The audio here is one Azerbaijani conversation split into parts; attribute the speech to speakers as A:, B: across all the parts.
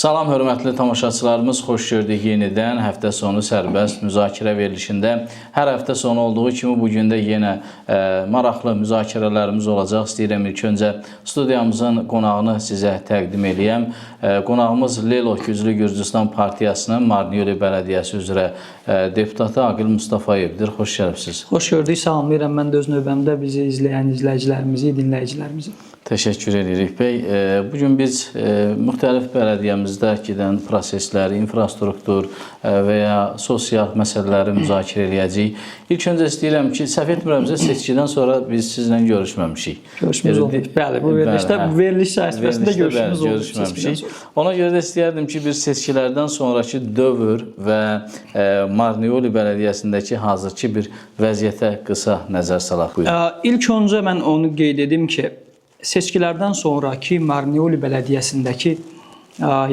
A: Salam, hörmətli tamaşaçılarımız, xoş gördük yenidən. Həftə sonu sərbəst müzakirə verilişində hər həftə sonu olduğu kimi bugün də yenə maraqlı müzakirələrimiz olacaq. İstəyirəm ilk öncə studiyamızın qonağını sizə təqdim edəyəm. Qonağımız Lelo Güclü Gürcüstan Partiyasının Marniyoli Bələdiyyəsi üzrə deputatı Aqil Mustafayevdir. Xoş gəlibsiniz.
B: Xoş gördük, salamlayıram. Mən də öz növbəmdə bizi izləyən izləyicilərimizi, dinləyicilərimizi.
A: Təşəkkür edirik bəy. Bugün biz müxtəlif bələdiyyəmizdə gedən prosesləri, infrastruktur və ya sosial məsələləri müzakirə edəcəyik. İlk öncə istəyirəm ki, səhv etmirəmsə seçkidən sonra biz sizlə görüşməmişik.
B: Görüşümüz oldu. Bəli, bu veriliş çərçivəsində görüşümüz oldu.
A: Ona görə də istəyərdim ki, bir seçkilərdən sonraki dövr və Marniyoli Bələdiyyəsindəki hazırki bir vəziyyətə qısa nəzər salaq.
B: İlk öncə mən onu qeyd edim ki, seçkilərdən sonraki Marniyoli Bələdiyyəsindəki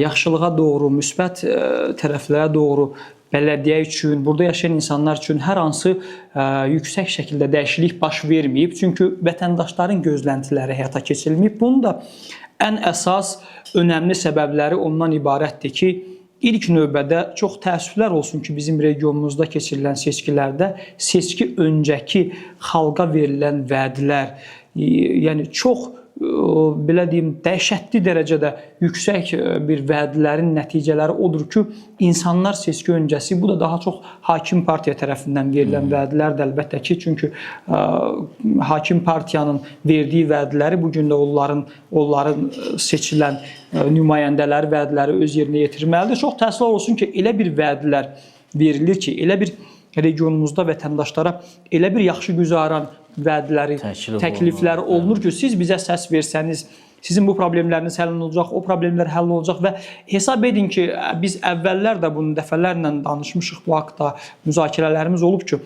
B: yaxşılığa doğru, müsbət tərəflərə doğru bələdiyyə üçün, burada yaşayan insanlar üçün hər hansı yüksək şəkildə dəyişiklik baş verməyib. Çünki vətəndaşların gözləntiləri həyata keçirilməyib. Bunun da ən əsas, önəmli səbəbləri ondan ibarətdir ki, İlk növbədə çox təəssüflər olsun ki, bizim regionumuzda keçirilən seçkilərdə seçki öncəki xalqa verilən vədlər, yəni çox belə deyim, dəhşətli dərəcədə yüksək bir vədlərin nəticələri odur ki, insanlar seçki öncəsi, bu da daha çox hakim partiya tərəfindən verilən vədlərdir əlbəttə ki, çünki hakim partiyanın verdiyi vədləri bu gün də onların seçilən nümayəndələri, vədləri öz yerinə yetirməlidir. Çox təəssüflər olsun ki, elə bir vədlər verilir ki, elə bir regionumuzda vətəndaşlara elə bir yaxşı güzaran vədləri, təklifləri olunur ki, siz bizə səs versəniz, sizin bu problemləriniz həll olacaq, o problemlər həll olacaq və hesab edin ki, biz əvvəllər də bunu dəfələrlə danışmışıq, bu haqda müzakirələrimiz olub ki,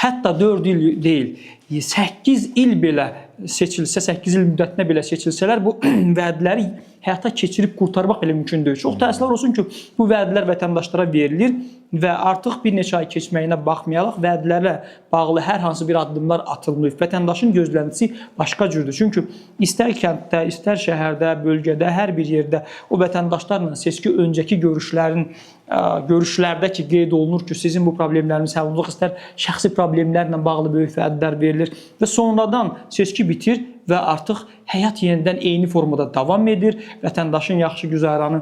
B: hətta 4 il deyil, 8 il belə seçilsə, 8 il müddətinə belə seçilsələr, bu vədləri həyata keçirib qurtarmaq belə mümkün deyil. Çox təəssüflər olsun ki, bu vədlər vətəndaşlara verilir və artıq bir neçə ay keçməyinə baxmayaraq vədlərlə bağlı hər hansı bir addımlar atılmayıb. Vətəndaşın gözləntisi başqa cürdür. Çünki istər kənddə, istər şəhərdə, bölgədə, hər bir yerdə o vətəndaşlarla seçki öncəki görüşlərdə ki, qeyd olunur ki, sizin bu problemləriniz həll olacaq, istər şəxsi problemlərlə bağlı böyük vədlər verilir və sonradan seçki bitir və artıq həyat yenidən eyni formada davam edir, vətəndaşın yaxşı güzaranı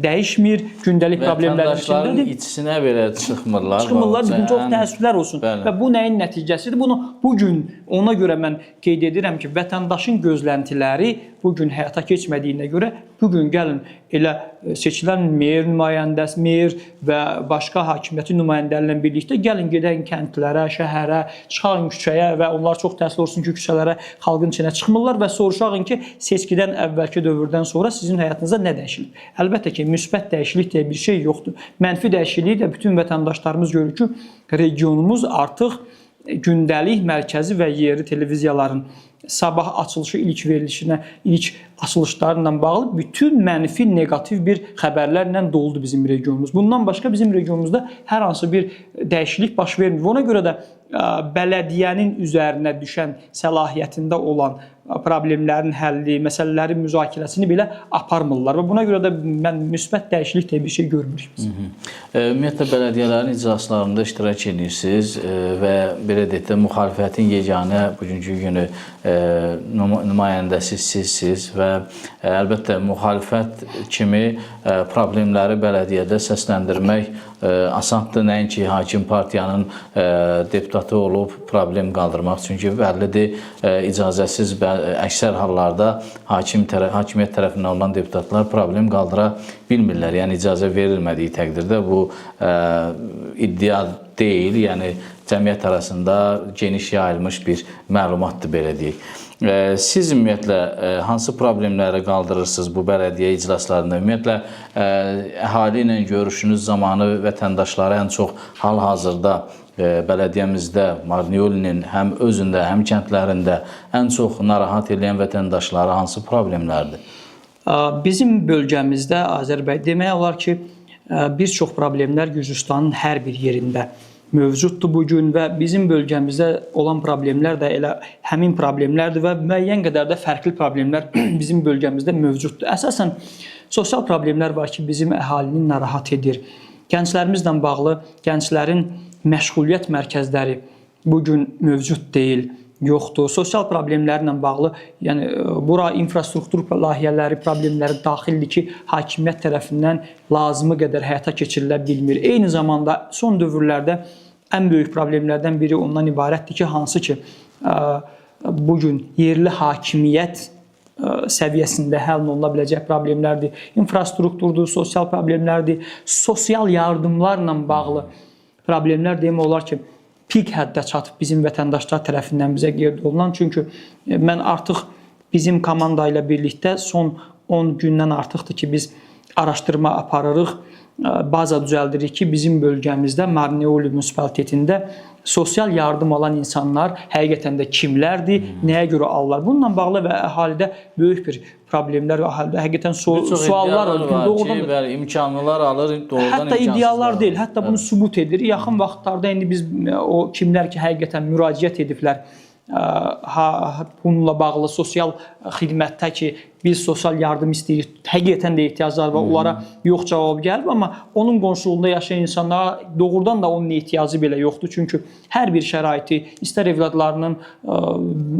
B: dəyişmir, gündəlik problemlərin içindədir.
A: Vətəndaşların içinə belə çıxmırlar.
B: Çıxmırlar, çox təəssüflər olsun. Və bu nəyin nəticəsidir? Bunu bugün ona görə mən qeyd edirəm ki, vətəndaşın gözləntiləri bugün həyata keçmədiyinə görə, bugün gəlin elə seçilən mayor nümayəndəsi, mayor və başqa hakimiyyətin nümayəndələrlə birlikdə gəlin gedən kəndlərə, şəhərə, çıxın küçəyə və onlar çox təəssüf olsun ki, küçələrə, xalqın içinə çıxmırlar və soruşağın ki, seçkidən əvvəlki dövrdən sonra sizin həyatınızda nə dəyişilib? Əlbəttə ki, müsbət dəyişiklik deyə bir şey yoxdur. Mənfi dəyişikliyi də bütün vətəndaşlarımız görür ki, regionumuz artıq gündəlik, mərkəzi və yerli televiziyaların sabah açılışı ilk verilişinə, ilk açılışlarla bağlı bütün mənfi, negativ bir xəbərlərlə doldu bizim regionumuz. Bundan başqa bizim regionumuzda hər hansı bir dəyişiklik baş vermir. Ona görə də bələdiyyənin üzərinə düşən səlahiyyətində olan problemlərin həlli, məsələlərin müzakirəsini belə aparmırlar və buna görə də mən müsbət dəyişiklik deyə bir şey görmürük biz.
A: Ümumiyyətlə, bələdiyyələrin iclaslarında iştirak edirsiniz və belə deyək də müxalifətin yeganə bugünkü günü nümayəndəsi sizsiniz və əlbəttə müxalifət kimi problemləri bələdiyyədə səsləndirmək asandır. Nəinki hakim partiyanın deputatı olub problem qaldırmaq. Çünki bəllidir, icazəsiz əksər hallarda hakimiyyət tərəfindən olan deputatlar problem qaldıra bilmirlər. Yəni icazə verilmədiyi təqdirdə bu iddia deyil, yəni cəmiyyət arasında geniş yayılmış bir məlumatdır, belə deyək. Siz ümumiyyətlə hansı problemləri qaldırırsınız bu bələdiyyə iclaslarında? Ümumiyyətlə, əhali ilə görüşünüz zamanı vətəndaşları ən çox hal-hazırda bələdiyyəmizdə, Marniyolinin həm özündə, həm kəndlərində ən çox narahat edən vətəndaşları hansı problemlərdir?
B: Bizim bölgəmizdə Azərbaycan demək olar ki, bir çox problemlər Gürcüstanın hər bir yerində mövcuddur bu gün və bizim bölgəmizdə olan problemlər də elə həmin problemlərdir və müəyyən qədər də fərqli problemlər bizim bölgəmizdə mövcuddur. Əsasən sosial problemlər var ki, bizim əhalini narahat edir. Gənclərimizlə bağlı gənclərin məşğuliyyət mərkəzləri bu gün mövcud deyil, yoxdur. Sosial problemlərlə bağlı, yəni bura infrastruktur layihələri, problemləri daxildir ki, hakimiyyət tərəfindən lazımı qədər həyata keçirilə bilmir. Eyni zamanda son dövrlərdə ən böyük problemlərdən biri ondan ibarətdir ki, hansı ki, bu gün yerli hakimiyyət səviyyəsində həll oluna biləcək problemlərdir. İnfrastrukturdur, sosial problemlərdir, sosial yardımlarla bağlı problemlər demək olar ki, pik həddə çatıb bizim vətəndaşlar tərəfindən bizə qeyd olunan. Çünki mən artıq bizim komanda ilə birlikdə son 10 gündən artıqdır ki, biz araşdırma aparırıq, baza düzəldirik ki, bizim bölgəmizdə Marneoli munisipialitetində sosial yardım alan insanlar həqiqətən də kimlərdir, nəyə görə alırlar? Bununla bağlı və əhalidə böyük bir problemlər, əhalidə həqiqətən suallar
A: var ki, imkanlar alır, doğrudan
B: hətta ideallar deyil, hətta bunu sübut edir. Yaxın vaxtlarda indi biz o kimlər ki, həqiqətən müraciət ediblər, bununla bağlı sosial xidmətdə ki, biz sosial yardım istəyirik, həqiqətən də ehtiyaclar var, onlara yox cavab gəlib, amma onun qonşuluğunda yaşayan insanlara doğrudan da onun ehtiyacı belə yoxdur. Çünki hər bir şəraiti, istər evladlarının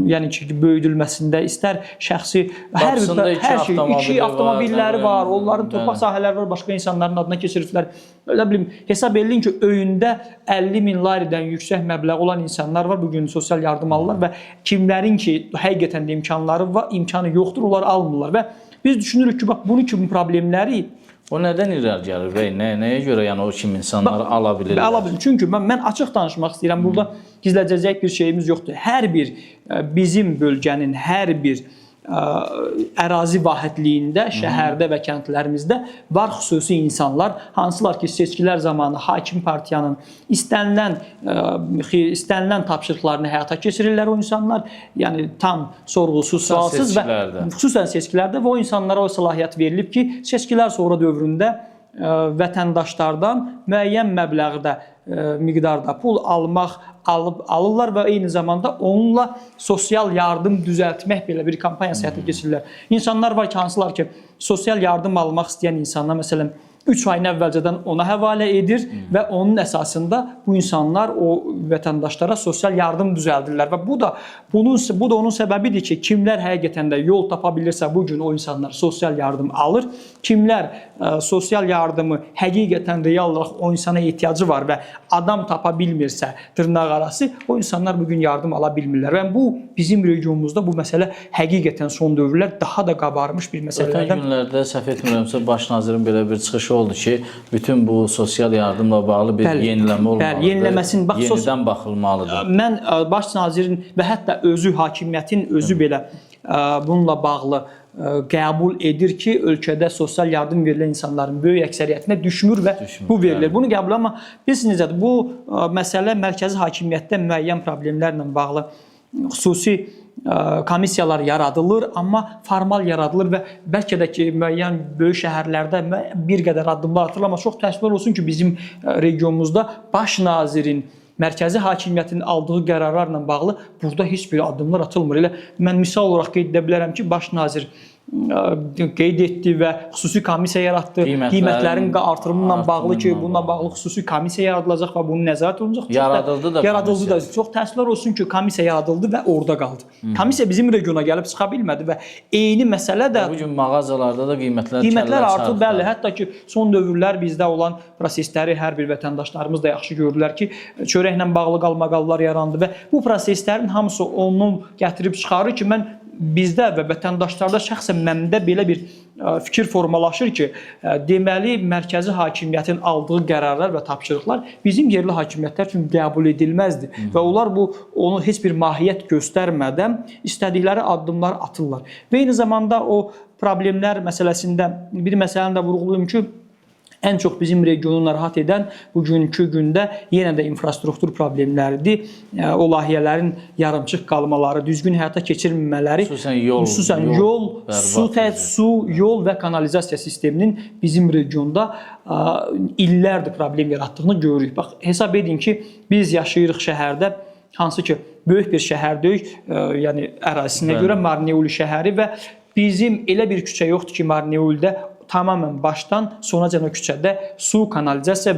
B: yəni ki, böyüdülməsində, istər şəxsi, hər şey, iki avtomobilləri var, onların torpaq sahələri var, başqa insanların adına keçiriblər. Öyle bilim, hesab edin ki, öyündə 50.000 laridən yüksək məbləğ olan insanlar var, bugün sosial yardım alırlar və kimlərin ki, həqiqətən də imkanları var, imkanı yoxdur, onlar almırlar və biz düşünürük ki, bax, bunun kimi problemləri
A: o nədən irəli gəlir və nəyə görə yəni o kimi insanlar ala bilirlər?
B: Ala bilir. Çünki mən açıq danışmaq istəyirəm, burada gizlədəcək bir şeyimiz yoxdur. Hər bir bizim bölgənin hər bir ərazi vahidliyində, şəhərdə və kəndlərimizdə var xüsusi insanlar, hansılar ki, seçkilər zamanı hakim partiyanın istənilən tapşırıqlarını həyata keçirirlər o insanlar, yəni tam sorğusuz, sualsız və xüsusən seçkilərdə və o insanlara o səlahiyyət verilib ki, seçkilər sonra dövründə vətəndaşlardan müəyyən məbləğdə, miqdarda pul alırlar və eyni zamanda onunla sosial yardım düzəltmək belə bir kampaniya həyata keçirirlər. İnsanlar var ki, hansılar ki, sosial yardım almaq istəyən insanlar, məsələn, 3 ayın əvvəlcədən ona həvalə edir və onun əsasında bu insanlar o vətəndaşlara sosial yardım düzəldirlər və bu da onun səbəbidir ki, kimlər həqiqətən də yol tapa bilirsə bu gün o insanlar sosial yardım alır. Kimlər sosial yardımı həqiqətən real olaraq o insana ehtiyacı var və adam tapa bilmirsə dırnaq arası o insanlar bugün yardım ala bilmirlər və bu bizim regionumuzda bu məsələ həqiqətən son dövrlər daha da qabarmış bir məsələlərdən.
A: Ötən günlərdə səhv etmirəmsə baş nazirin belə bir çıxışı oldu ki, bütün bu sosial yardımla bağlı bir yeniləmə olmalıdır. Yenidən baxılmalıdır.
B: Mən baş nazirin və hətta özü hakimiyyətin özü belə bununla bağlı qəbul edir ki, ölkədə sosial yardım verilən insanların böyük əksəriyyətinə düşmür və bu verilir. Bunu qəbul, amma bilirsiniz necədir? Bu məsələ mərkəzi hakimiyyətdə müəyyən problemlərlə bağlı xüsusi komissiyalar yaradılır, amma formal yaradılır və bəlkə də ki, müəyyən böyük şəhərlərdə bir qədər addımlar atılır, amma çox təəssüflər olsun ki, bizim regionumuzda baş nazirin, mərkəzi hakimiyyətin aldığı qərarlarla bağlı burada heç bir addımlar atılmır. Elə mən misal olaraq qeyd edə bilərəm ki, baş nazir qeyd etdi və xüsusi komissiya yaratdı. Qiymətlərin artırımıyla bağlı ki, bununla bağlı xüsusi komissiya yaradılacaq və bunun nəzarət olunacaq. Yaradıldı da. Çox təəssüflər olsun ki, komissiya yaradıldı və orada qaldı. Komissiya bizim regiona gəlib çıxa bilmədi və eyni məsələ də
A: bugün mağazalarda da qiymətlər
B: artıb. Bəli, hətta ki, son dövrlər bizdə olan prosesləri hər bir vətəndaşlarımız da yaxşı görürlər ki, çörəklə bağlı qalmaqallar yarandı və bu proseslərin hamısı onu gətirib çıxarır ki, bizdə və vətəndaşlarda şəxsən məndə belə bir fikir formalaşır ki, deməli, mərkəzi hakimiyyətin aldığı qərarlar və tapşırıqlar bizim yerli hakimiyyətlər üçün qəbul edilməzdir və onlar onu heç bir mahiyyət göstərmədən istədikləri addımlar atırlar. Və eyni zamanda o problemlər məsələsində bir məsələni də vurğulayım ki, ən çox bizim regionu narahat edən bugünkü gündə yenə də infrastruktur problemləridir. O layihələrin yarımçıq qalmaları, düzgün həyata keçirilmələri, xüsusən yol, su, yol və kanalizasiya sisteminin bizim regionda illərdir problem yaratdığını görürük. Bax, hesab edin ki, biz yaşayırıq şəhərdə, hansı ki, böyük bir şəhərdəyik, yəni ərazisinə görə Marneuli şəhəri və bizim elə bir küçə yoxdur ki, Marneuldə tamamən başdan sonacan o küçədə su, kanalizasiya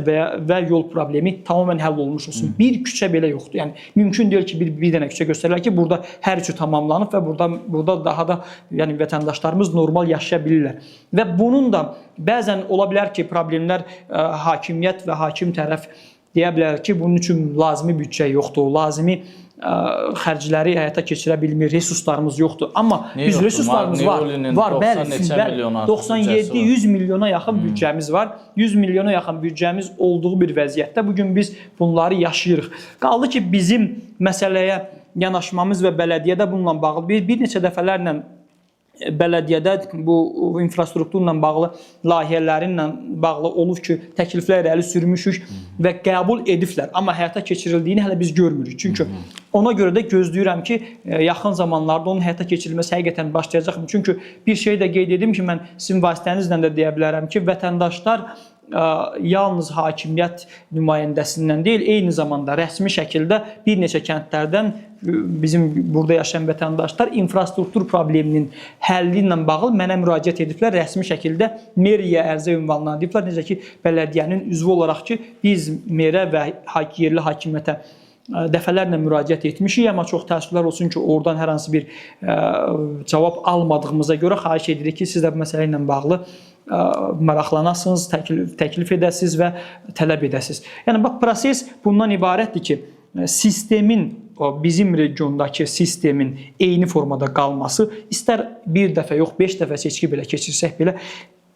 B: və yol problemi tamamən həll olmuş olsun. Bir küçə belə yoxdur. Yəni mümkün deyil ki, bir dənə küçə göstərirlər ki, burada hər üçü tamamlanıb və burada daha da yəni vətəndaşlarımız normal yaşaya bilirlər. Və bunun da bəzən ola bilər ki, problemlər hakimiyyət və hakim tərəf deyə bilər ki, bunun üçün lazımi büdcə yoxdur, lazımi xərcləri həyata keçirə bilmir, resurslarımız yoxdur. Amma biz resurslarımız var, bəli, 97-100 milyona yaxın büdcəmiz var. 100 milyona yaxın büdcəmiz olduğu bir vəziyyətdə bugün biz bunları yaşayırıq. Qaldı ki, bizim məsələyə yanaşmamız və bələdiyyədə bununla bağlı bir neçə dəfələrlə bələdiyyədə bu infrastrukturla bağlı layihələrinlə bağlı olub ki, təkliflər irəli sürmüşük və qəbul ediblər. Amma həyata keçirildiyini hələ biz görmürük. Çünki ona görə də gözləyirəm ki, yaxın zamanlarda onun həyata keçirilməsi həqiqətən başlayacaq. Çünki bir şey də qeyd edim ki, mən sizin vasitənizlə də deyə bilərəm ki, vətəndaşlar yalnız hakimiyyət nümayəndəsindən deyil, eyni zamanda rəsmi şəkildə bir neçə kəndlərdən bizim burada yaşayan vətəndaşlar infrastruktur probleminin həlli ilə bağlı mənə müraciət ediblər. Rəsmi şəkildə meriyə ərizə ünvanlarını ediblər. Necə ki, bələdiyyənin üzvü olaraq ki, biz merə və yerli hakimiyyətə dəfələrlə müraciət etmişik, amma çox təəssüflər olsun ki, oradan hər hansı bir cavab almadığımıza görə xahiş edirik ki, siz də bu məsələ ilə bağlı maraqlanasınız, təklif edəsiniz və tələb edəsiniz. Yəni, bax, proses bundan ibarətdir ki, sistemin, bizim regiondakı sistemin eyni formada qalması, istər bir dəfə yox, 5 dəfə seçki belə keçirsək belə,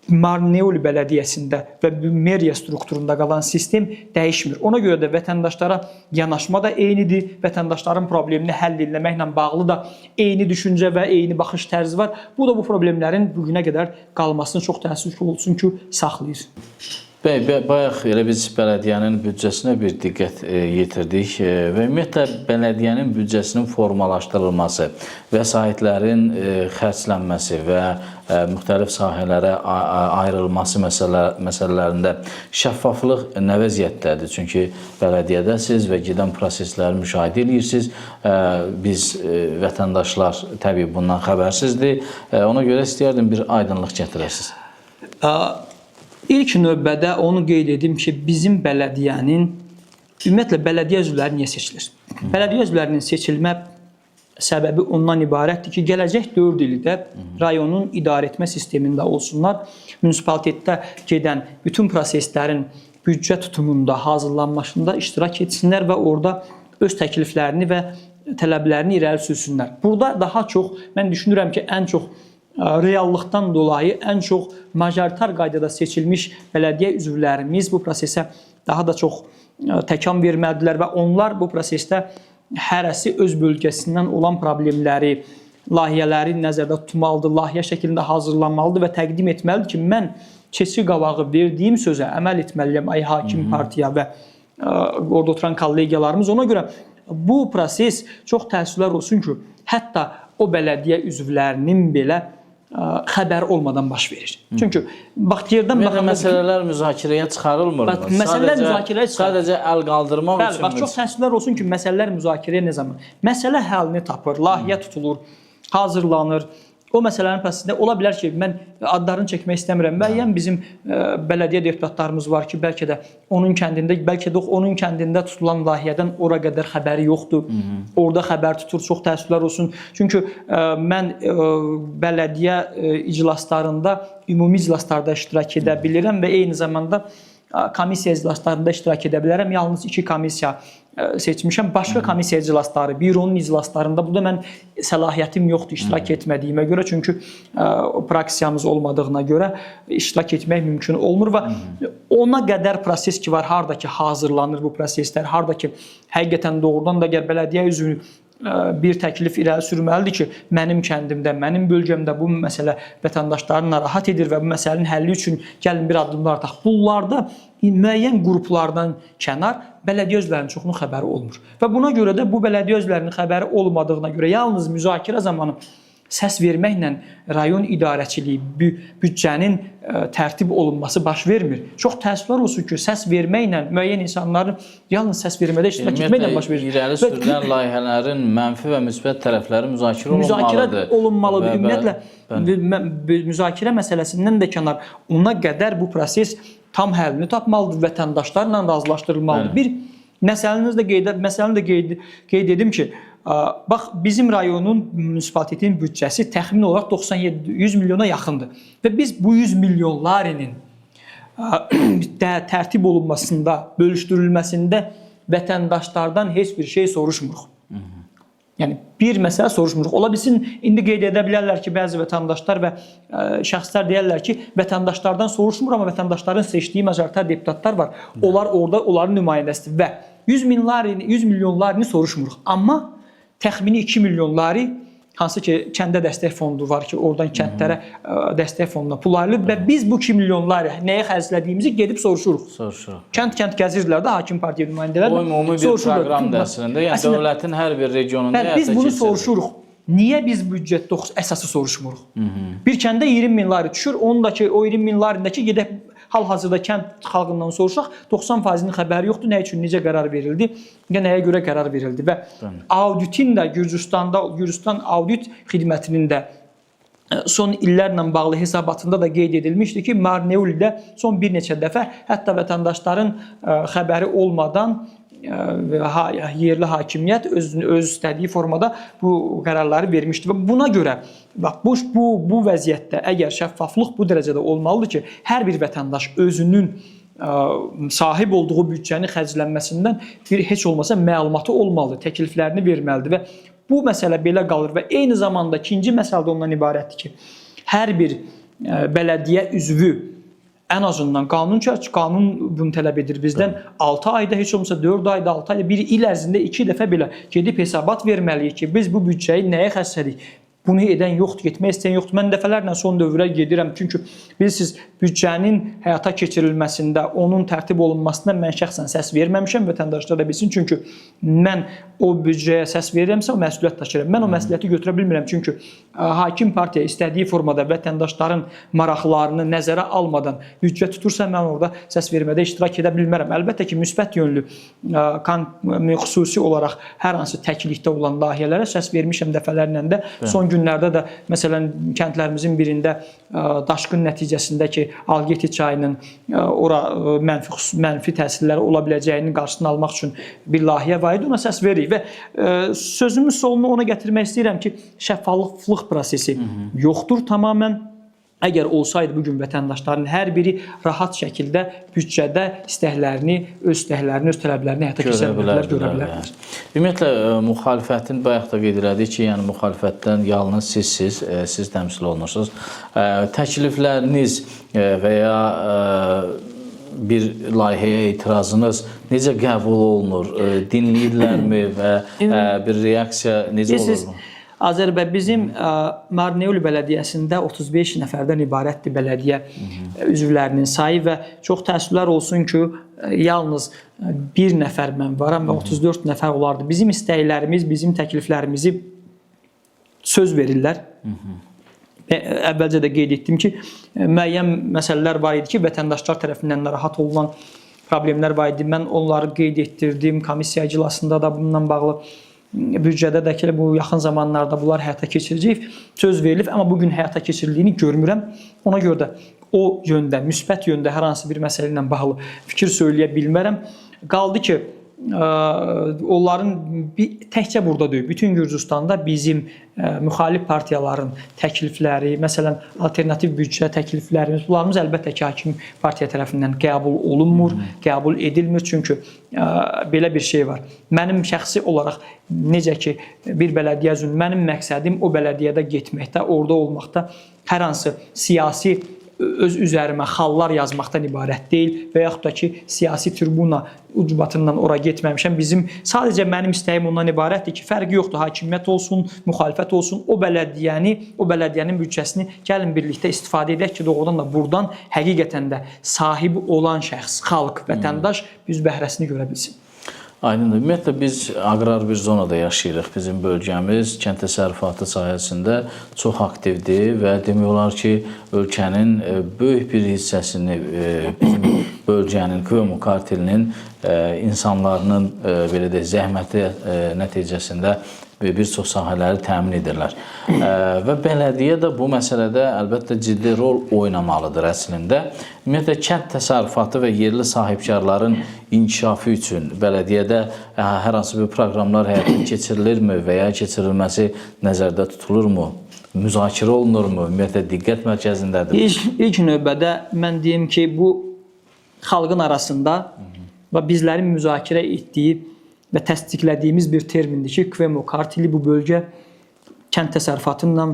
B: Marneuli bələdiyyəsində və meriya strukturunda qalan sistem dəyişmir. Ona görə də vətəndaşlara yanaşma da eynidir, vətəndaşların problemini həll etməklə bağlı da eyni düşüncə və eyni baxış tərzi var. Bu da bu problemlərin bugünə qədər qalmasını çox təəssüf olsun ki, saxlayır.
A: Bəy, bayaq elə biz bələdiyyənin büdcəsinə bir diqqət yetirdik və ümumiyyətlə bələdiyyənin büdcəsinin formalaşdırılması, vəsaitlərin xərclənməsi və müxtəlif sahələrə ayrılması məsələlərində şəffaflıq nə vəziyyətdədir? Çünki bələdiyyədəsiz və gedən prosesləri müşahidə edirsiniz. Biz vətəndaşlar təbii bundan xəbərsizdir. Ona görə istəyərdim bir aydınlıq gətirəsiniz.
B: İlk növbədə onu qeyd edim ki, bizim bələdiyyənin, ümumiyyətlə bələdiyyə üzvləri niyə seçilir? Bələdiyyə üzvlərinin seçilmə səbəbi ondan ibarətdir ki, gələcək 4 ildə rayonun idarə etmə sistemində olsunlar, munisipalitetdə gedən bütün proseslərin büdcə tutumunda, hazırlanmasında iştirak etsinlər və orada öz təkliflərini və tələblərini irəli sürsünlər. Burada daha çox, mən düşünürəm ki, ən çox reallıqdan dolayı ən çox majoritar qaydada seçilmiş bələdiyyə üzvlərimiz bu prosesə daha da çox təkan verməlidirlər və onlar bu prosesdə hərəsi öz bölgəsindən olan problemləri, layihələri nəzərdə tutmalıdır, layihə şəklində hazırlanmalıdır və təqdim etməlidir ki, mən seçki qavağı verdiyim sözə əməl etməliyəm, ay hakim partiya və orada oturan kollegiyalarımız. Ona görə bu proses çox təəssüflər olsun ki, hətta o bələdiyyə üzvlərinin belə xəbər olmadan baş verir. Çünki bax yerdən baxanda
A: məsələlər müzakirəyə çıxarılmır.
B: Məsələlər müzakirəyə çıxarılır.
A: Sadəcə əl qaldırmaq üçün.
B: Bax çox təəssüflər olsun ki, məsələlər müzakirəyə nə zaman? Məsələ həllini tapır, layihə tutulur, hazırlanır. O məsələnin prosesində ola bilər ki, mən adlarını çəkmək istəmirəm. Müəyyən bizim bələdiyyə deputatlarımız var ki, bəlkə də onun kəndində tutulan layihədən ora qədər xəbəri yoxdur. Orada xəbər tutur, çox təəssüflər olsun. Çünki mən bələdiyyə iclaslarında, ümumi iclaslarda iştirak edə bilirəm və eyni zamanda komissiya iclaslarında iştirak edə bilərəm. Yalnız 2 komissiya seçmişəm. Başqa komissiya iclasları, büronun iclaslarında burada mən səlahiyyətim yoxdur iştirak etmədiyimə görə. Çünki praksiyamız olmadığına görə iştirak etmək mümkün olmur və ona qədər proses ki var, harada ki hazırlanır bu proseslər, harada ki həqiqətən doğrudan da əgər bələdiyyə üzvü bir təklif irəli sürməlidir ki, mənim kəndimdə, mənim bölgəmdə bu məsələ vətəndaşları narahat edir və bu məsələnin həlli üçün gəlin bir addımlar ataq. Bunlarda müəyyən qruplardan kənar bələdiyyə üzvlərinin çoxunun xəbəri olmur. Və buna görə də bu bələdiyyə üzvlərinin xəbəri olmadığına görə yalnız müzakirə zamanı səs verməklə rayon idarəçiliyi, büdcənin tərtib olunması baş vermir. Çox təəssüflər olsun ki, səs verməklə müəyyən insanların yalnız səs vermədə iştirak etməklə baş verir.
A: İrəli sürülən layihələrin mənfi və müsbət tərəfləri müzakirə olunmalıdır.
B: Müzakirə olunmalıdır. Ümumiyyətlə, müzakirə məsələsindən də kənar ona qədər bu proses tam həllini tapmalıdır, vətəndaşlarla razılaşdırılmalıdır. Bir məsələni də qeyd edim ki, bax, bizim rayonun munisipalitetin büdcəsi təxmin olaraq 100 milyona yaxındır. Və biz bu 100 milyon larinin tərtib olunmasında, bölüşdürülməsində vətəndaşlardan heç bir şey soruşmuruq. Yəni, bir məsələ soruşmuruq. Ola bilsin, indi qeyd edə bilərlər ki, bəzi vətəndaşlar və şəxslər deyərlər ki, vətəndaşlardan soruşmur, amma vətəndaşların seçdiyi majoritar deputatlar var. Onlar orada, onların nümayəndəsidir və 100 milyonlarını soruşmuruq. Amma təxmini 2 milyonları, hansı ki, kəndə dəstək fondu var ki, oradan kəndlərə dəstək fonduna pul ayrılır və biz bu 2 milyonları nəyə xərclədiyimizi gedib soruşuruq. Kənd gəzirdilər də hakim partiya nümayəndələr.
A: O ümumi bir proqramdır əslində. Yəni, dövlətin hər bir regionunda həyata
B: keçirilir. Biz bunu soruşuruq. Niyə biz büdcət əsası soruşmuruq? Bir kəndə 20 min lari düşür, ondakı o 20 min larindəki gedək hal-hazırda kənd xalqından soruşaq, 90%-nin xəbəri yoxdur, nə üçün, necə qərar verildi, nəyə görə qərar verildi və auditin də Gürcüstan audit xidmətinin də son illərlə bağlı hesabatında da qeyd edilmişdi ki, Marneolidə son bir neçə dəfə hətta vətəndaşların xəbəri olmadan yerli hakimiyyət öz istədiyi formada bu qərarları vermişdi və buna görə bu vəziyyətdə əgər şəffaflıq bu dərəcədə olmalıdır ki, hər bir vətəndaş özünün sahib olduğu büdcənin xərclənməsindən heç olmasa məlumatı olmalıdır, təkliflərini verməlidir və bu məsələ belə qalır və eyni zamanda ikinci məsələ də ondan ibarətdir ki, hər bir bələdiyyə üzvü ən azından qanun bunu tələb edir bizdən 6 ayda, heç olmasa 4 ayda, 6 ayda, bir il ərzində 2 dəfə belə gedib hesabat verməliyik ki, biz bu büdcəyi nəyə xərclədik? Bunu edən yoxdur, getmək istəyən yoxdur. Mən dəfələrlə son dövrə gedirəm. Çünki bilirsiniz, büdcənin həyata keçirilməsində, onun tərtib olunmasında mən şəxsən səs verməmişəm, vətəndaşlar da bilsin. Çünki mən o büdcəyə səs verirəmsə, o məsuliyyət daşıyıram. Mən o məsuliyyəti götürə bilmirəm. Çünki hakim partiya istədiyi formada vətəndaşların maraqlarını nəzərə almadan büdcə tutursa, mən orada səs vermədə iştirak edə bilmərəm. Əlbəttə ki, müsbət yönlü, xüsusi olaraq hər hansı təklikdə olan layihələrə səs vermişəm dəfələrlə də. Son günlərdə də, məsələn, kəndlərimizin birində daşqın nəticəsində ki, Algeti çayının ora mənfi təsirləri ola biləcəyinin qarşısını almaq üçün bir layihə var idi, ona səs veririk və sözümün sonunu ona gətirmək istəyirəm ki, şəffaflıq prosesi yoxdur tamamən. Əgər olsaydı bugün vətəndaşların hər biri rahat şəkildə büdcədə istəklərini, öz tələblərini həyata keçirə bilərlər.
A: Ümumiyyətlə, müxalifətin bayaq da qeyd elədik ki, yəni müxalifətdən yalnız siz təmsil olunursunuz. Təklifləriniz və ya bir layihəyə etirazınız necə qəbul olunur? Dinləyirlərmi və bir reaksiya necə olur?
B: Azərbaycan bizim Marneoli bələdiyyəsində 35 nəfərdən ibarətdir bələdiyyə üzvlərinin sayı və çox təəssüflər olsun ki, yalnız bir nəfər mən varam və 34 nəfər olardı. Bizim istəklərimiz, bizim təkliflərimizi söz verirlər. Əvvəlcə də qeyd etdim ki, müəyyən məsələlər var idi ki, vətəndaşlar tərəfindən narahat olunan problemlər var idi. Mən onları qeyd etdirdim, komissiya iclasında da bununla bağlı büdcədə də ki, bu yaxın zamanlarda bunlar həyata keçiriləcək, söz verilib, amma bugün həyata keçirildiyini görmürəm. Ona görə də o yöndə, müsbət yöndə hər hansı bir məsələ ilə bağlı fikir söyləyə bilmərəm. Qaldı ki, onların təkcə burada deyil, bütün Gürcüstanda bizim müxalif partiyaların təklifləri, məsələn, alternativ büdcə təkliflərimiz, bunlarımız əlbəttə ki, hakim partiya tərəfindən qəbul olunmur, qəbul edilmir. Çünki belə bir şey var. Mənim şəxsi olaraq necə ki, bir bələdiyyə üzvü, mənim məqsədim o bələdiyyədə getməkdə, orada olmaqda hər hansı siyasi öz üzərimə xallar yazmaqdan ibarət deyil və yaxud da ki, siyasi tribuna ucbatından ora getməmişəm. Sadəcə mənim istəyim ondan ibarətdir ki, fərqi yoxdur, hakimiyyət olsun, müxalifət olsun, o bələdiyyənin büdcəsini gəlin birlikdə istifadə edək ki, doğrudan da buradan həqiqətən də sahibi olan şəxs, xalq, vətəndaş öz bəhrəsini görə bilsin.
A: Aydındır. Ümumiyyətlə biz aqrar bir zonada yaşayırıq. Bizim bölgəmiz kənd təsərrüfatı sahəsində çox aktivdir və demək olar ki, ölkənin böyük bir hissəsini bizim bölgənin, KMU kartelinin insanlarının belə də zəhməti nəticəsində bir çox sahələri təmin edirlər. Və bələdiyyə də bu məsələdə əlbəttə ciddi rol oynamalıdır əslində. Ümumiyyətlə, kənd təsərrüfatı və yerli sahibkarların inkişafı üçün bələdiyyədə hər hansı bir proqramlar həyata keçirilirmi və ya keçirilməsi nəzərdə tutulurmu? Müzakirə olunurmu? Ümumiyyətlə, diqqət mərkəzindədir.
B: İlk növbədə mən deyim ki, bu xalqın arasında və bizlərin müzakirə etdiyi və təsdiqlədiyimiz bir termindir ki, KMU karteli bu bölgə kənd təsərrüfatı ilə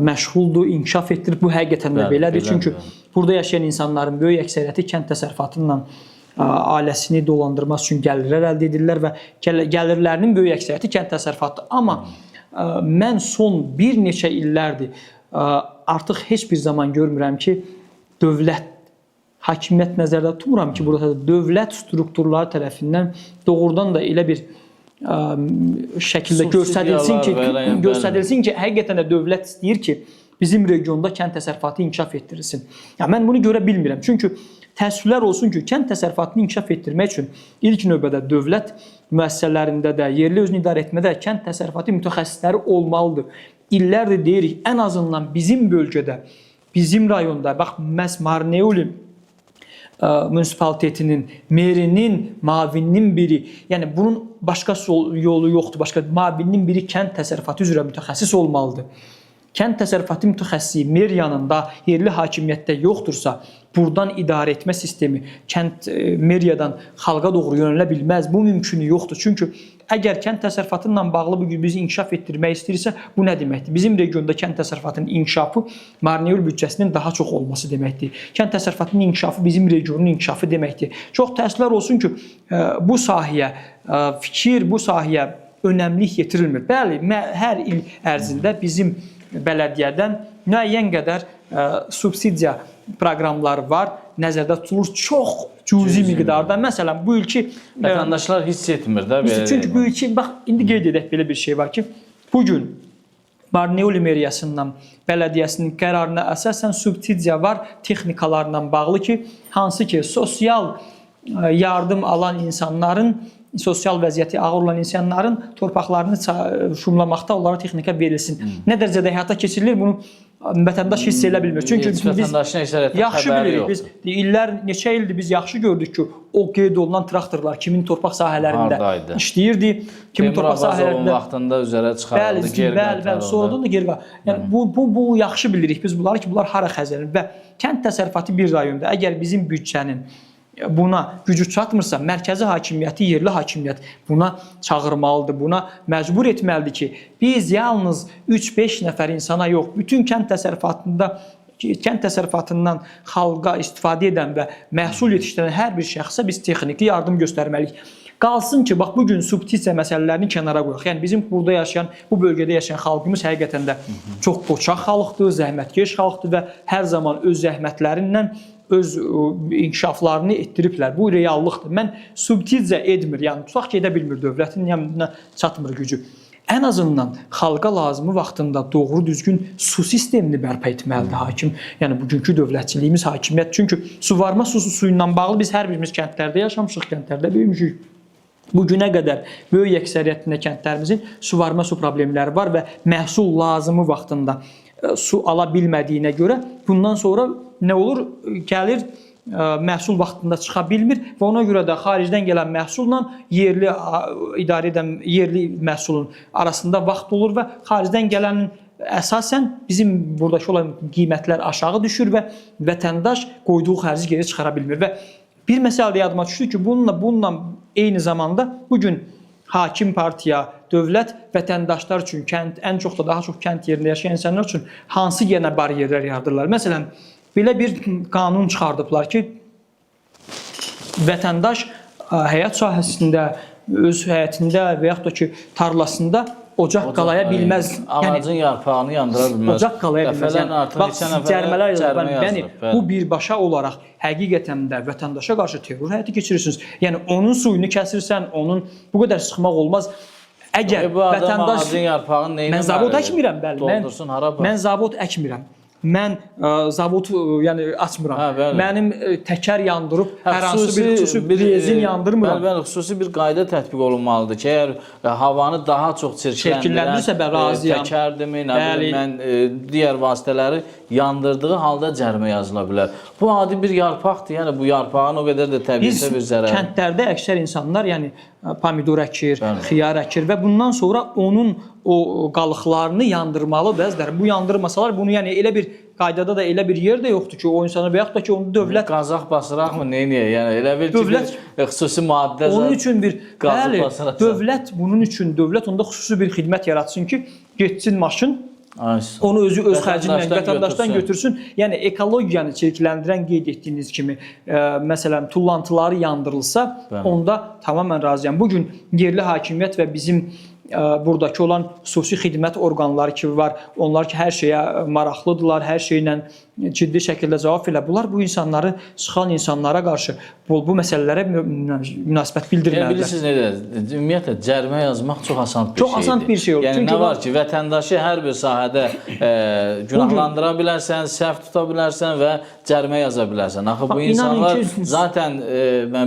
B: məşğuldur, inkişaf etdirir. Bu həqiqətən də belədir. Çünki burada yaşayan insanların böyük əksəriyyəti kənd təsərrüfatı ilə ailəsini dolandırmaq üçün gəlirlər əldə edirlər və gəlirlərinin böyük əksəriyyəti kənd təsərrüfatıdır. Amma mən son bir neçə illərdir artıq heç bir zaman görmürəm ki, dövlət, hakimiyyət nəzərdə tutmuram ki, burada dövlət strukturları tərəfindən doğrudan da elə bir şəkildə göstərilsin ki, həqiqətən də dövlət istəyir ki, bizim regionda kənd təsərrüfatı inkişaf etdirilsin. Mən bunu görə bilmirəm. Çünki təəssüflər olsun ki, kənd təsərrüfatını inkişaf etdirmək üçün ilk növbədə dövlət müəssisələrində də, yerli özünü idarə etmədə kənd təsərrüfatı mütəxəssisləri olmalıdır. İllərdir deyirik, ən azından bizim bölgədə, bizim rayonda, bax, məhz Marneuli munisipalitetinin, merinin, mavininin biri, yəni bunun başqa yolu yoxdur, başqa mavininin biri kənd təsərrüfatı üzrə mütəxəssis olmalıdır. Kənd təsərrüfatı mütəxəssisi mer yanında yerli hakimiyyətdə yoxdursa, buradan idarə etmə sistemi kənd meriyadan xalqa doğru yönələ bilməz. Bu mümkün yoxdur. Çünki əgər kənd təsərrüfatı ilə bağlı bugün bizi inkişaf etdirmək istəyirsə, bu nə deməkdir? Bizim regionda kənd təsərrüfatının inkişafı Marneuli büdcəsinin daha çox olması deməkdir. Kənd təsərrüfatının inkişafı bizim regionun inkişafı deməkdir. Çox təəssüflər olsun ki, bu sahəyə fikir, bu sahəyə önəmlik yetirilmir. Bəli, hər il ərzində bizim bələdiyyədən müəyyən qədər subsidiya proqramları var, nəzərdə tutulur çox cüzi miqdarda. Məsələn, bu ilki
A: vətəndaşlar hiss etmir də belə.
B: Çünki bu ilki, bax, indi qeyd edək belə bir şey var ki, bu gün Marneuli meriyasından bələdiyyəsinin qərarına əsasən subsidiya var texnikalarla bağlı ki, hansı ki, sosial yardım alan insanların, sosial vəziyyəti ağır olan insanların torpaqlarını şumlamaqda onlara texnika verilsin. Nə dərəcədə həyata keçirilir, bunu vətəndaş hiss elə bilmir. Çünki biz yaxşı bilirik, biz illər, neçə ildir biz yaxşı gördük ki, o qeyd olunan traktorlar kimin torpaq sahələrində işləyirdi, kimin torpaq sahələrində
A: vaxtında üzərə çıxarıldı, geri qaytarıldı.
B: Sonradan da geri qaytarıldı. Yəni bu yaxşı bilirik biz bunları ki, bunlar hara xəzərlir və kənd təsərrüfatı bir rayonda əgər bizim büdcənin buna gücü çatmırsa, mərkəzi hakimiyyəti, yerli hakimiyyət buna çağırmalıdır, buna məcbur etməlidir ki, biz yalnız 3-5 nəfər insana yox, bütün kənd təsərrüfatından xalqa istifadə edən və məhsul yetişdirən hər bir şəxsə biz texniki yardım göstərməliyik. Qalsın ki, bax, bugün subsidiya məsələlərini kənara qoyaq. Yəni, bizim burada yaşayan, bu bölgədə yaşayan xalqımız həqiqətən də çox qoçaq xalqdır, zəhmətkeş xalqdır və hər zaman öz zəhmətlərindən öz inkişaflarını etdiriblər. Bu reallıqdır. Mən subsidiya etmir, yəni tutaq ki, edə bilmir dövlətin, yəni çatmır gücü. Ən azından xalqa lazımı vaxtında doğru düzgün su sistemini bərpa etməlidir hakim. Yəni bugünkü dövlətçiliyimiz, hakimiyyət. Çünki suvarma suyundan bağlı biz hər birimiz kəndlərdə yaşamışıq, kəndlərdə böyümüşük. Bugünə qədər böyük əksəriyyətində kəndlərimizin suvarma su problemləri var və məhsul lazımı vaxtında su ala bilmədiyinə görə bundan sonra nə olur? Gəlir, məhsul vaxtında çıxa bilmir və ona görə də xaricdən gələn məhsulla yerli idarə edən yerli məhsulun arasında vaxt olur və xaricdən gələnin əsasən bizim buradakı olan qiymətlər aşağı düşür və vətəndaş qoyduğu xərci geri çıxara bilmir. Və bir məsələ də yadıma düşdü ki, bununla eyni zamanda bugün hakim partiya, dövlət vətəndaşlar üçün, ən çox da daha çox kənd yerində yaşayan insanlar üçün hansı yenə bariyerlər yaradırlar? Məsələn, belə bir qanun çıxardıblar ki, vətəndaş həyat sahəsində, öz həyətində və yaxud da ki, tarlasında ocaq qalaya bilməz.
A: Ağacın yarpağını yandıra bilməz.
B: Ocaq qalaya bilməz. Bax, cərmələr yazılır. Yəni, bu birbaşa olaraq həqiqətən də vətəndaşa qarşı terror həyata keçirirsiniz. Yəni, onun suyunu kəsirsən, onun bu qədər sıxmaq olmaz. Əgər vətəndaş...
A: Ağacın yarpağını neynə
B: mən zavod əkmirəm, bəli. Mən zavod əkmirəm. Mən zavod açmıram. Mənim təkər yandırıb, hər hansı bir xüsusi benzin yandırmıram.
A: Bəli, xüsusi bir qayda tətbiq olunmalıdır ki, əgər havanı daha çox çirkləndirən təkərdirmi, digər vasitələri yandırdığı halda cərimə yazıla bilər. Bu adi bir yarpaqdır, yəni bu yarpağın o qədər də təbiətə bir zərəri.
B: Biz kəndlərdə əksər insanlar pomidor əkir, xiyar əkir və bundan sonra onun o qalıqlarını yandırmalıdır. Bu yandırmasalar bunu elə bir qaydada da elə bir yer də yoxdur ki, o insana və yaxud da ki, onu dövlət...
A: Qazaq basıraqmı, neyniyək? Yəni, elə bir ki, bir xüsusi maddə...
B: Onun üçün bir... Bəli, dövlət bunun üçün, dövlət onda xüsusi bir xidmət yaratsın ki, getsin maşın, onu öz xərcindən vətəndaşdan götürsün. Yəni, ekologiyanı çirkləndirən qeyd etdiyiniz kimi, məsələn, tullantıları yandırılsa, onda tamamən razıyam. Bugün yerli hakimiyyət və bizim buradakı olan xüsusi xidmət orqanları kimi var. Onlar ki, hər şeyə maraqlıdırlar, hər şeylə ciddi şəkildə cavab verirlər. Bunlar bu insanları, sıxan insanlara qarşı bu məsələlərə münasibət bildirməlidir.
A: Bilirsiniz nədir? Ümumiyyətlə, cərimə yazmaq çox asan bir şeydir.
B: Çox asan bir şey olur.
A: Yəni, nə var ki, vətəndaşı hər bir sahədə günahlandıra bilərsən, səhv tuta bilərsən və cərimə yaza bilərsən. Axı, bu insanlar zaten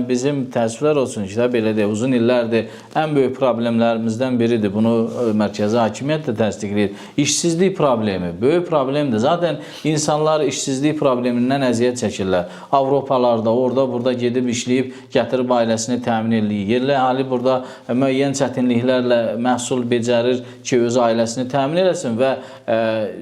A: bizim təəssüflər olsun ki, belə deyək, uzun illərdir ən böyük problemlərimizdən biridir. Bunu mərkəzi hakimiyyət də təsdiqləyir. İşsizlik problemi, böyük problemdir. Zaten insanlar işsizlik problemindən əziyyət çəkirlər. Avropalarda, orada, burada gedib işləyib, gətirib ailəsini təmin edir. Yerli əhali burada müəyyən çətinliklərlə məhsul becərir ki, öz ailəsini təmin eləsin və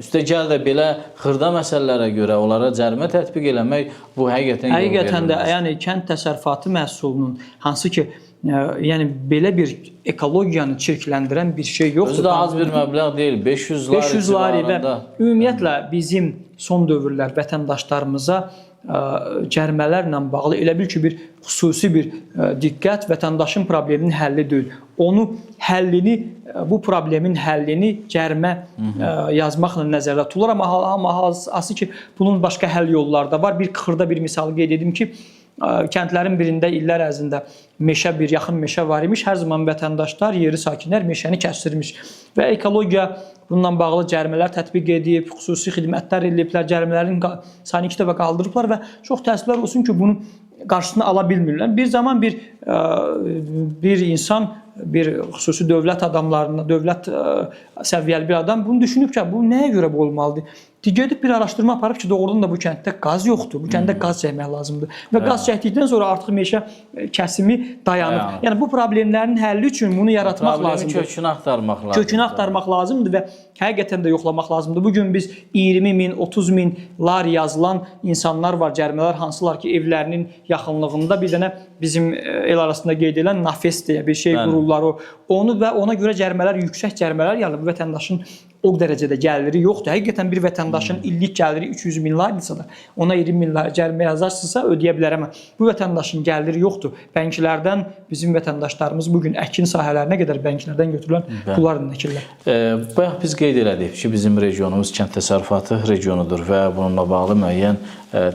A: üstəgəl də belə xırda məsələlərə görə onlara cərimə tətbiq eləmək bu həqiqətən yol verilməz.
B: Həqiqətən də, yəni kənd təsərrüfatı məhsulunun hansı ki, yəni belə bir ekologiyanı çirkləndirən bir şey yoxdur.
A: Özü də az bir məbləğ deyil, 500 lari
B: və ümumiyyətlə bizim son dövrlər vətəndaşlarımıza cərimələrlə bağlı elə bil ki, bir xüsusi bir diqqət vətəndaşın probleminin həlli deyil. Onu həllini, bu problemin həllini cərimə yazmaqla nəzərdə tutulur. Amma hansı ki, bunun başqa həll yolları da var. Bir xırda bir misalı qeyd edim ki, kəndlərin birində illər ərzində yaxın meşə var imiş. Hər zaman vətəndaşlar, yerli sakinlər meşəni kəsdirmiş və ekologiya bununla bağlı cərimələr tətbiq edib, xüsusi xidmətlər ediblər, cərimələrin sayını 2 dəfə qaldırıblar və çox təəssüflər olsun ki, bunun qarşısını ala bilmirlər. Bir zaman bir insan, bir xüsusi dövlət adamlarına, dövlət səviyyəli bir adam bunu düşünüb ki, bu nəyə görə bu olmalıdır? Gedib bir araşdırma aparıb ki, doğrudan da bu kənddə qaz yoxdur, bu kənddə qaz çəkmək lazımdır və qaz çəkdikdən sonra artıq meşə kəsimi dayanır. Yəni, bu problemlərin həlli üçün bunu yaratmaq lazımdır.
A: Problemin kökünü axtarmaq lazımdır.
B: Kökünü axtarmaq lazımdır və həqiqətən də yoxlamaq lazımdır. Bugün biz 20 min, 30 min lar yazılan insanlar var, cərimələr hansılar ki, evlərinin yaxınlığında bir dənə bizim el arasında qeyd edilən NAFES deyə bir şey qururlar. Onu və ona görə cərimələr, yüksək cərimələr, yəni bu vətəndaşın o dərəcədə gəliri yoxdur. Həqiqətən bir vətəndaşın illik gəliri 300 min layırsa da ona 20 min layır cərimə yazarsınızsa ödəyə bilər. Amma bu vətəndaşın gəliri yoxdur. Bənklərdən bizim vətəndaşlarımız bugün əkin sahələrinə qədər bənklərdən götürülən pullarla əkirlər.
A: Bayaq biz qeyd elədik ki, bizim regionumuz kənd təsərrüfatı regionudur və bununla bağlı müəyyən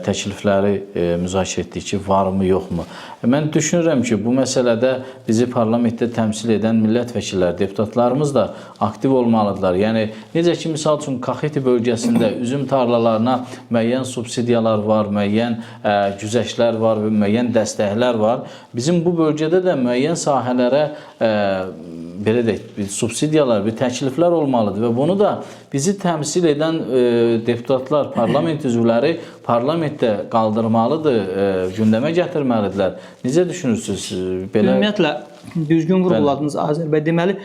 A: təklifləri müzakirə etdik ki, varmı, yoxmu? Mən düşünürəm ki, bu məsələdə bizi parlamentdə təmsil edən millət vəkilləri, deputatlarımız da aktiv olmalıdırlar. Yəni, necə ki, misal üçün, Kaxeti bölgəsində üzüm tarlalarına müəyyən subsidiyalar var, müəyyən güzəştlər var və müəyyən dəstəklər var. Bizim bu bölgədə də müəyyən sahələrə belə deyək, bir subsidiyalar, bir təkliflər olmalıdır və bunu da bizi təmsil edən deputatlar, parlament üzvləri parlamentdə qaldırmalıdır, gündəmə gətirməlidirlər. Necə düşünürsünüz?
B: Ümumiyyətlə, düzgün vurguladınız Azər bəy. Deməli,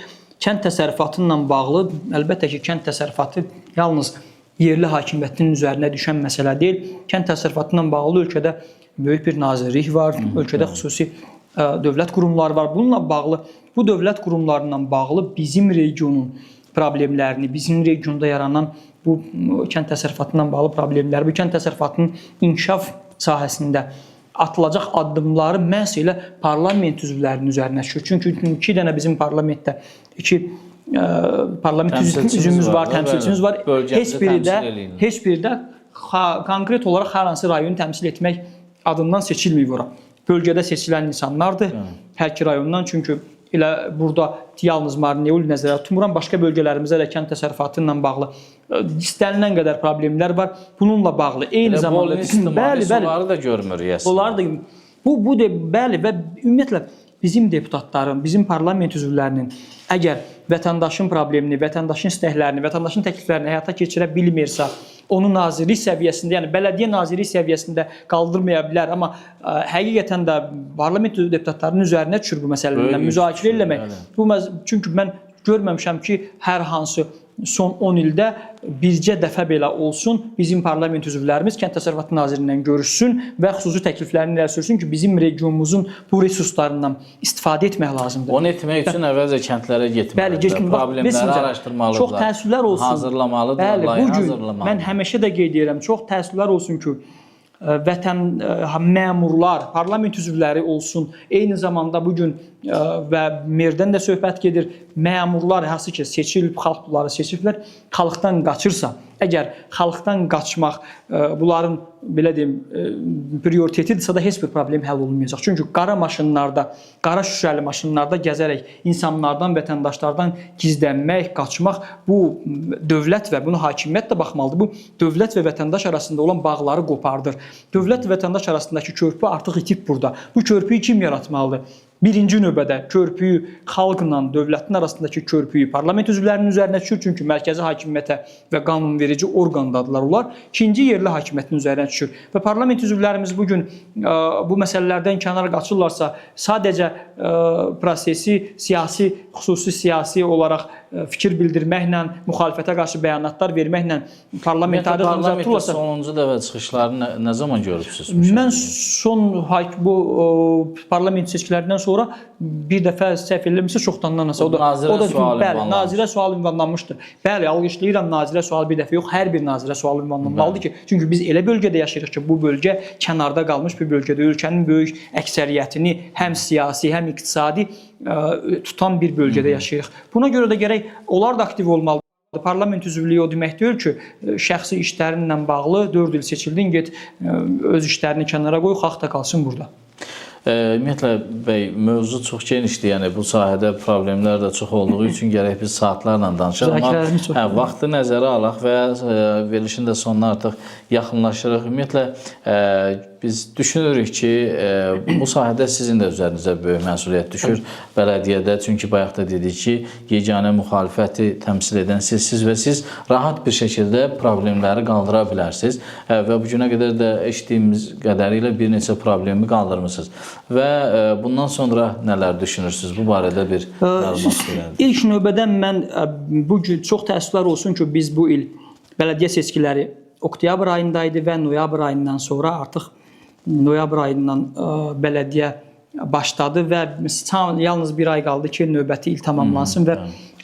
B: kənd təsərrüfatı ilə bağlı, əlbəttə ki, kənd təsərrüfatı yalnız yerli hakimiyyətin üzərinə düşən məsələ deyil. Kənd təsərrüfatı ilə bağlı ölkədə böyük bir nazirlik var, ölkədə xüsusi dövlət qurumları var. Bununla bağlı, bu dövlət qurumlarından bağlı bizim regionun problemlərini, bizim regionda yaranan bu kənd təsərrüfatı ilə bağlı problemləri, bu kənd təsərrüfatının inkişaf sahəsində atılacaq addımları məhz elə parlament üzvlərinin üzərinə düşür. Çünki 2 dənə bizim parlamentdə 2 parlament üzvümüz var, təmsilçimiz var. Heç biri də konkret olaraq hər hansı rayonu təmsil etmək adından seçilməyib ora. Bölgədə seçilən insanlardır hər iki rayondan. Çünki elə burada yalnız Marneuli nəzərə tutmuram. Başqa bölgələrimizdə də kənd təsərrüfatı ilə bağlı istənilən qədər problemlər var. Bununla bağlı eyni zamanda
A: onları da görmürük.
B: Onları da bu bəli və ümumiyyətlə bizim deputatların, bizim parlament üzvlərinin əgər vətəndaşın problemini, vətəndaşın istəklərini, vətəndaşın təkliflərini həyata keçirə bilmirsə, onu nazirlik səviyyəsində, yəni bələdiyyə nazirlik səviyyəsində qaldırmaya bilər, amma həqiqətən də parlament deputatlarının üzərinə düşür bu məsələlərlə müzakirə eləmək. Çünki mən görməmişəm ki, hər hansı son 10 ildə bircə dəfə belə olsun, bizim parlament üzvlərimiz Kənd Təsərrüfatı Nazirindən görüşsün və xüsusi təkliflərini irəli sürsün ki, bizim regionumuzun bu resurslarından istifadə etmək lazımdır.
A: Onu etmək üçün əvvəlcə kəndlərə getməlidir, problemləri araşdırmalıdırlar,
B: çox təəssüflər olsun,
A: hazırlamalıdırlar, layihə hazırlamalıdırlar.
B: Mən həmişə də qeyd edirəm, çox təəssüflər olsun ki, məmurlar, parlament üzvləri olsun, eyni zamanda bugün və merdən də söhbət gedir, məmurlar hansı ki seçilib, xalq bunları seçiblər, xalqdan qaçırsa, əgər xalqdan qaçmaq bunların belə deyim prioritetidirsə də heç bir problem həll olunmayacaq. Çünki qara maşınlarda, qara şüşəli maşınlarda gəzərək insanlardan, vətəndaşlardan gizlənmək, qaçmaq bu dövlət və bunu hakimiyyət də baxmalıdır. Bu dövlət və vətəndaş arasında olan bağları qopardır. Dövlət və vətəndaş arasındakı körpü artıq itib burada. Bu körpüyü kim yaratmalıdır? Birinci növbədə körpüyü xalqla dövlətin arasındakı körpüyü parlament üzvlərinin üzərinə düşür. Çünki mərkəzi hakimiyyətə və qanunverici orqandadırlar onlar. İkinci yerli hakimiyyətin üzərinə düşür. Və parlament üzvlərimiz bugün bu məsələlərdən kənara qaçırlarsa, sadəcə prosesi siyasi, xüsusi siyasi olaraq fikir bildirməklə, müxalifətə qarşı bəyanatlar verməklə parlamentdə
A: sonuncu dəfə çıxışlarını nə zaman görürsünüz?
B: Mən son bu parlament seçkilərindən sonra bir dəfə səhv eləmirəmsə çoxdandan o da nazirə sual ünvanlanmışdır. Bəli, alqışlayıram, nazirə sual bir dəfə yox, hər bir nazirə sual ünvanlanmalıdır ki, çünki biz elə bölgədə yaşayırıq ki, bu bölgə kənarda qalmış bir bölgədə ölkənin böyük əksəriyyətini həm siyasi, həm iqtisadi tutan bir bölgədə yaşayırıq. Buna görə də gərək onlar da aktiv olmalıdır. Parlament üzvlüyü o demək deyil ki, şəxsi işlərinlə bağlı 4 il seçildin, get öz işlərini kənara qoy, xalq da qalsın burada.
A: Ümumiyyətlə bəy, mövzu çox genişdir, yəni bu sahədə problemlər də çox olduğu üçün gərək biz saatlarla danışaq, amma vaxtı nəzərə alaq və verilişin də sonuna artıq yaxınlaşırıq. Ümumiyyətlə biz düşünürük ki, bu sahədə sizin də üzərinizə böyük məsuliyyət düşür bələdiyyədə, çünki bayaq da dedik ki, yeganə müxalifəti təmsil edən sizsiniz və siz rahat bir şəkildə problemləri qaldıra bilərsiniz və bu günə qədər də eşitdiyimiz qədərilə bir neçə problemi qaldırmışsınız. Və bundan sonra nələr düşünürsünüz? Bu barədə bir məlumat verin.
B: İlk növbədə mən bugün çox təəssüflər olsun ki, biz bu il bələdiyyə seçkiləri oktyabr ayındaydı və noyabr ayından sonra artıq noyabr ayından bələdiyyə başladı və yalnız bir ay qaldı ki, növbəti il tamamlansın və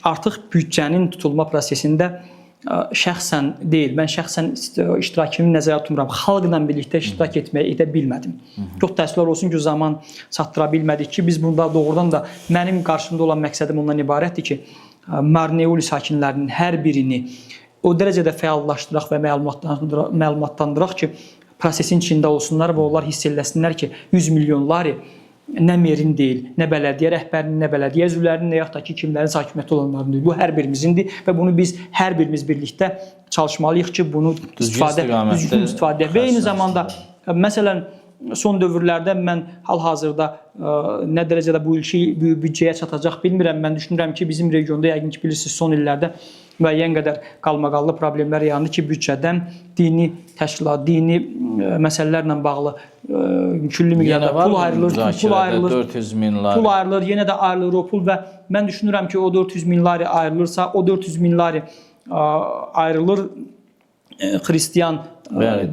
B: artıq büdcənin tutulma prosesində şəxsən deyil, mən şəxsən iştirakımı nəzərə tutmuram, xalqla birlikdə iştirak edə bilmədim. Çox təəssüflər olsun ki, zaman çatdıra bilmədik ki, biz bunda doğrudan da mənim qarşımda olan məqsədim ondan ibarətdir ki, Marneuli sakinlərinin hər birini o dərəcədə fəallaşdıraq və məlumatlandıraq ki, prosesin içində olsunlar və onlar hiss eləsinlər ki, 100 milyonları nə merin deyil, nə bələdiyyə rəhbərinin, nə bələdiyyə üzvlərinin, nə yaxud da ki, kimlərin hakimiyyəti olanların deyil. Bu hər birimizindir və bunu biz hər birimiz birlikdə çalışmalıyıq ki, bunu düzgün istifadə edək. Və eyni zamanda, məsələn, son dövrlərdə mən hal-hazırda nə dərəcədə bu ilki büdcəyə çatacaq bilmirəm. Mən düşünürəm ki, bizim regionda yəqin ki, bilirsiniz, son illərdə müəyyən qədər qalmaqallı problemlər yarandı ki, büdcədən dini təşkilat, dini məsələlərlə bağlı külli miqdarda pul ayrılır, yenə də ayrılır o pul və mən düşünürəm ki, o 400 min lari ayrılırsa, o 400 min lari ayrılır xristiyan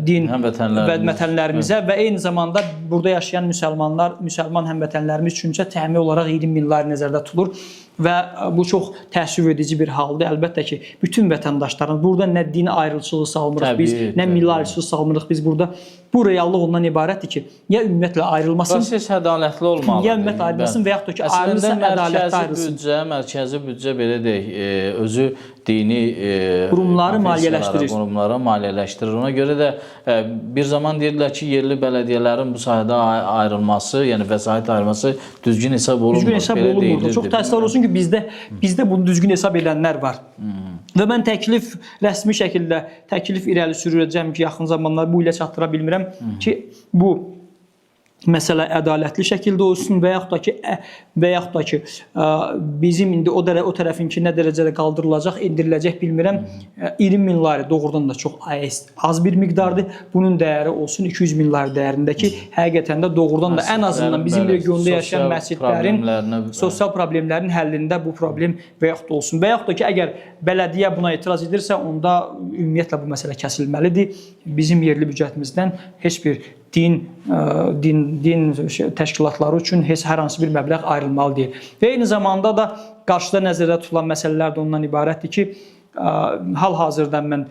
B: din həmvətənlərimizə və eyni zamanda burada yaşayan müsəlman həmvətənlərimiz üçüncə təmin olaraq 20 min lari nəzərdə tutulur və bu çox təəssüf edici bir haldır. Əlbəttə ki, bütün vətəndaşların burada nə din ayrıcılığı salmırıq biz, nə milli ayrıcılığı salmırıq biz burada. Bu reallıq ondan ibarətdir ki, ya ümumiyyətlə ayrılmasın,
A: proses ədalətli olmalıdır.
B: Ya ümumiyyətlə ayrılmasın və yaxud da ki, ayrılsa ədalətli ayrılsın.
A: Mərkəzi büdcə belə deyək, özü dini
B: qurumları
A: maliyyələşdirir. Ona görə də bir zaman deyirlər ki, yerli bələdiyyələrin bu sahədə ayrılması, yəni vəsait ayrılması düzgün hesab olunmur.
B: Düzgün hesab olunmur. Çox təəssüflər olsun ki, bizdə bunu düzgün hesab edənlər var. Və mən rəsmi şəkildə təklif irəli sürəcəm ki, yaxın zamanlarda bu ilə çatdıra bilmirəm ki, bu məsələ ədalətli şəkildə olsun və yaxud da ki, bizim indi o tərəfinki nə dərəcədə qaldırılacaq, endiriləcək bilmirəm. 20 min lari doğrudan da çox az bir miqdardır. Bunun dəyəri olsun 200 min lari dəyərindəki həqiqətən də doğrudan da ən azından bizim regionda yaşayan məscidlərin sosial problemlərin həllində bu problem və yaxud da olsun. Və yaxud da ki, əgər bələdiyyə buna etiraz edirsə, onda ümumiyyətlə bu məsələ kəsilməlidir. Bizim yerli büdcətimizdən heç bir din təşkilatları üçün hər hansı bir məbləğ ayrılmalı deyil. Və eyni zamanda da qarşıda nəzərdə tutulan məsələlər də ondan ibarətdir ki, hal-hazırda mən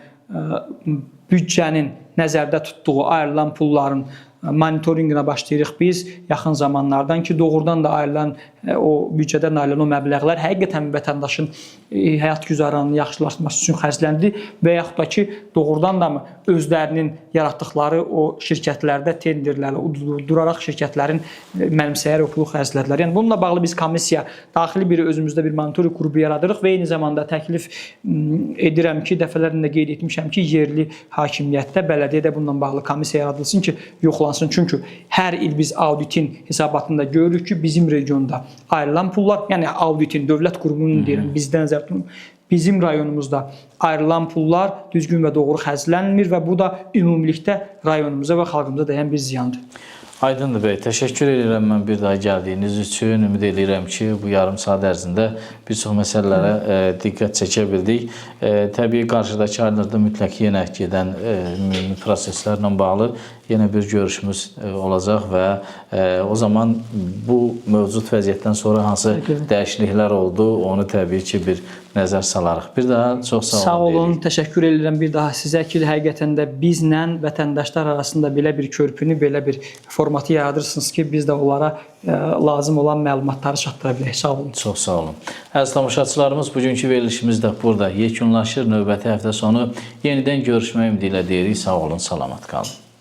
B: büdcənin nəzərdə tutduğu ayrılan pulların monitorinqinə başlayırıq biz yaxın zamanlardan ki, doğrudan da ayrılan o büdcədən ayrılan o məbləğlər həqiqətən vətəndaşın həyat güzəranını yaxşılaşması üçün xərcləndi və yaxud da ki, doğrudan da mı özlərinin yaratdıqları o şirkətlərdə tenderlərlə duraraq şirkətlərin mənimsəyərək pulu xərclədilər. Yəni bununla bağlı biz komissiya daxili bir özümüzdə bir monitorinq qrupu yaradırıq və eyni zamanda təklif edirəm ki, dəfələrlə qeyd etmişəm ki, yerli hakimiyyətdə, bələdiyyədə bununla bağlı komissiya yaradılsın ki, yoxlansın. Çünki hər il biz auditin hesabatında görürük ki, bizim regionda ayrılan pullar, yəni auditin, dövlət qurumunun deyirəm, bizdən nəzərdə tutun, bizim rayonumuzda ayrılan pullar düzgün və doğru xərclənmir və bu da ümumilikdə rayonumuza və xalqımıza dəyən bir ziyandır.
A: Aydındır bəy, təşəkkür edirəm mən bir daha gəldiyiniz üçün. Ümid edirəm ki, bu yarım saat ərzində bir çox məsələlərə diqqət çəkə bildik. Təbii qarşıdakı aylarda mütləq yenə gedən proseslərlə bağlı yenə bir görüşümüz olacaq və o zaman bu mövcud vəziyyətdən sonra hansı dəyişikliklər oldu, onu təbii ki, bir nəzər salarıq. Bir daha çox
B: sağ olun, təşəkkür edirəm bir daha sizə ki, həqiqətən də bizlə vətəndaşlar arasında belə bir körpünü, belə bir formatı yaradırsınız ki, biz də onlara lazım olan məlumatları çatdıra bilək. Sağ olun.
A: Çox sağ olun. Əziz tamaşaçılarımız, bugünkü verilişimiz də burada yekunlaşır. Növbəti həftə sonu yenidən görüşmək ümidi ilə deyirik. Sağ olun, salamat qalın.